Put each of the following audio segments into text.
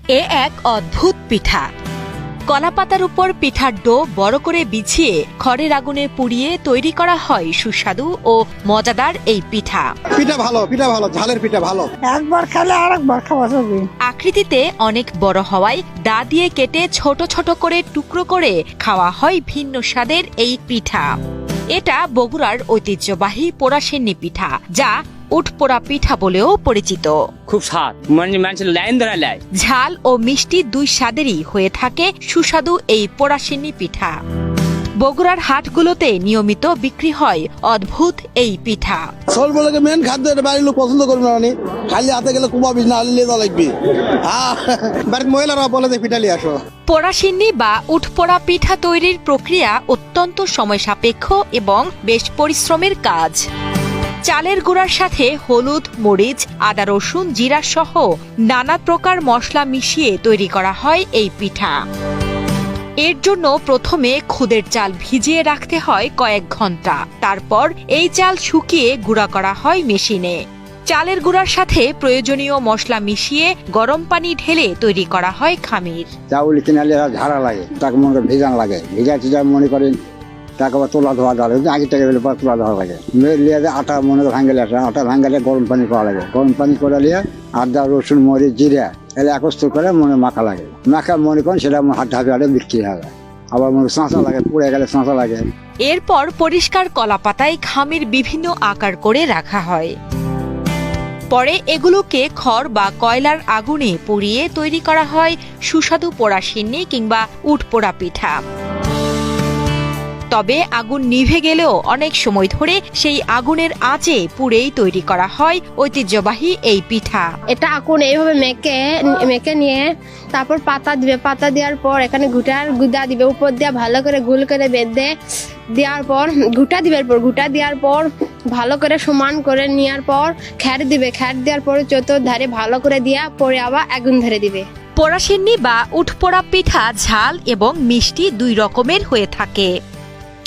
এ এক অদ্ভুত পিঠা। কলাপাতার উপর পিঠার ডো বড় করে বিছিয়ে খড়ের আগুনে পুড়িয়ে তৈরি করা হয় সুস্বাদু ও মজাদার এই পিঠা। পিঠা ভালো ঝালের পিঠা ভালো। একবার খেলে আরেকবার খাওয়া যাবে। আকৃতিতে অনেক বড় হওয়ায় দা দিয়ে কেটে ছোট ছোট করে টুকরো করে খাওয়া হয় ভিন্ন স্বাদের এই পিঠা। এটা বগুড়ার ঐতিহ্যবাহী পোড়াশেন্নি পিঠা, যা উটপোড়া পিঠা বলেও পরিচিত। খুব স্বাদ, মানুষের লাইন ধরা লাই। ঝাল ও মিষ্টি দুই স্বাদেরই হয়ে থাকে সুস্বাদু এই পোড়াশেন্নি পিঠা। বগুড়ার হাটগুলোতে নিয়মিত বিক্রি হয় অদ্ভুত এই পিঠা। সর্বলোকে মেন খাদ্য, এটা বাড়ির লোক পছন্দ করবে না, খালি হাতে গেলে কুমাবি না লেদা লাগবে। বাড়ির মহিলারা বলে যে পিঠা নিয়ে আসো। পোড়াশিন্নি বা উটপোড়া পিঠা তৈরির প্রক্রিয়া অত্যন্ত সময় সাপেক্ষ এবং বেশ পরিশ্রমের কাজ। চালের গুঁড়ার সাথে হলুদ, মরিচ, আদা, রসুন, জিরা সহ নানা প্রকার মশলা মিশিয়ে তৈরি করা হয় এই পিঠা। এর জন্য প্রথমে খুদের চাল ভিজিয়ে রাখতে হয় কয়েক ঘন্টা। তারপর এই চাল শুকিয়ে গুঁড়া করা হয় মেশিনে। চালের গুঁড়ার সাথে প্রয়োজনীয় মশলা মিশিয়ে গরম পানি ঢেলে তৈরি করা হয় খামির। চাউল কিনালে ঝাড়া লাগে, তাকে মনে করে ভেজান লাগে, ভেজা মনে করেন তাকে আবার তোলা ধোয়া দেওয়া লাগে, আগে থেকে তোলা ধোয়া লাগে। লিয়ে আটা মনে করে ভাঙ্গালে আসে, আটা ভাঙ্গালে গরম পানি পাওয়া লাগে, গরম পানি করে নিয়ে আদা, রসুন, মরিচ, জিরা এলে একত্র করে মনে মাখা লাগে। মাখা মনে করেন সেটা হাত ঢাপে হাটে বিক্রি হবে। আবার মনে শাঁসা লাগে, পুড়ে গেলে শাঁসা লাগে। এরপর পরিষ্কার কলাপাতায় খামির বিভিন্ন আকার করে রাখা হয়। পরে এগুলোকে খড় বা কয়লার আগুনে পুড়িয়ে তৈরি করা হয় সুস্বাদু পোড়াশিন্নি কিংবা উটপোড়া পিঠা। তবে আগুন নিভে গেলেও অনেক সময় ধরে সেই আগুনের আঁচে পুড়েই তৈরি করা হয় ঐতিহ্যবাহী এই পিঠা। এটা আগুন এইভাবে মেখে নিয়ে তারপর পাতা দিবে, পাতা দেওয়ার পর এখানে গুঁড়া দিবে, উপর দিয়ে ভালো করে গোল করে বেঁধে দেওয়ার পর ঘুটা দেওয়ার পর ভালো করে সমান করে নেওয়ার পর খ্যার দিবে, খ্যার দেওয়ার পরে চতুর্ধারে ভালো করে দিয়া পরে আবার আগুন ধরে দিবে। পোড়াশিন্নি বা উটপোড়া পিঠা ঝাল এবং মিষ্টি দুই রকমের হয়ে থাকে।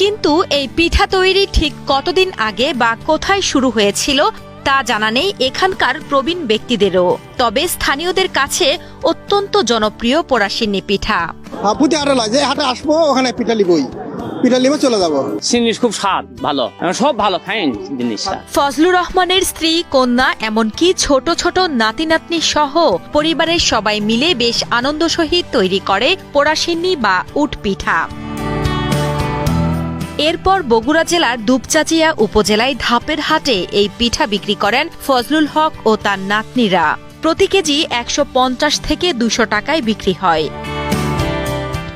কিন্তু এই পিঠা তৈরি ঠিক কতদিন আগে বা কোথায় শুরু হয়েছিল তা জানা নেই এখানকার প্রবীণ ব্যক্তিদেরও। তবে স্থানীয়দের কাছে অত্যন্ত জনপ্রিয় পোড়াশিন্নি পিঠা। প্রতি হাটে লাগে, হাটে আসবো, ওখানে পিঠা লিবো চলে যাবো। জিনিস খুব স্বাদ ভালো, সব ভালো ফাইন জিনিসটা। ফজলুর রহমানের স্ত্রী, কন্যা, এমনকি ছোট ছোট নাতি নাতনি সহ পরিবারের সবাই মিলে বেশ আনন্দ সহিত তৈরি করে পোড়াশিন্নি বা উট পিঠা। এরপর বগুড়া জেলার দুপচাচিয়া উপজেলায় ধাপের হাটে এই পিঠা বিক্রি করেন ফজলুল হক ও তার নাতনিরা। প্রতি কেজি 150 থেকে 200 টাকায় বিক্রি হয়।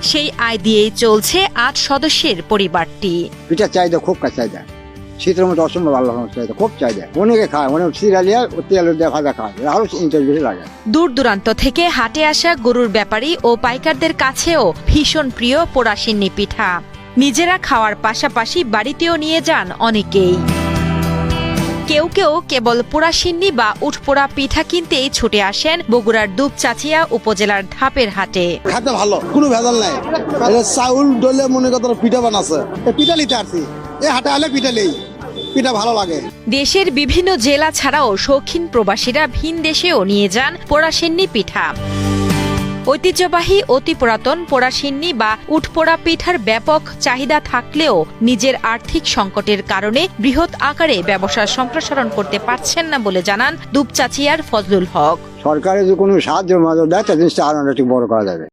সেই আয় দিয়েই চলছে 8 সদস্যের পরিবারটি। পিঠা চাহিদা খুব চাহিদা, শীতের মধ্যে অসম্ভব ভালো চাহিদা, খুব চাহিদা। অনেকে খায়, অনেক সিরালিয়া তেল ভাজা খায়, আরো ইন্টারেস্ট বেশি লাগে। দূর দূরান্ত থেকে হাটে আসা গরুর ব্যাপারী ও পাইকারদের কাছেও ভীষণ প্রিয় পোড়াশিন্নি পিঠা। নিজেরা খাওয়ার পাশাপাশি বাড়িতেও নিয়ে যান অনেকেই। কেউ কেউ কেবল পোড়াশিন্নি বা উটপোড়া পিঠা কিনতেই ছুটে আসেন বগুড়ার দুপচাচিয়া উপজেলার ধাপের হাটে। খাদ্য ভালো, কোনো ভেজাল নাই। চাউল ডলে মনে কত পিঠা বানাচ্ছে, পিঠা নিতে আসছি, এই হাটে আলে পিঠা ভালো লাগে। দেশের বিভিন্ন জেলা ছাড়াও শৌখিন প্রবাসীরা ভিন দেশেও নিয়ে যান পোড়াশিন্নি পিঠা। ঐতিহ্যবাহী অতি পুরাতন পোড়াশিন্নি বা উটপোড়া পিঠার ব্যাপক চাহিদা থাকলেও নিজের আর্থিক সংকটের কারণে বৃহৎ আকারে ব্যবসা সম্প্রসারণ করতে পারছেন না বলে জানান দুপচাচিয়ার ফজলুল হক। সরকারের যে কোনো সাহায্য দেয়, জিনিসটা আরো একটু বড় করা যাবে।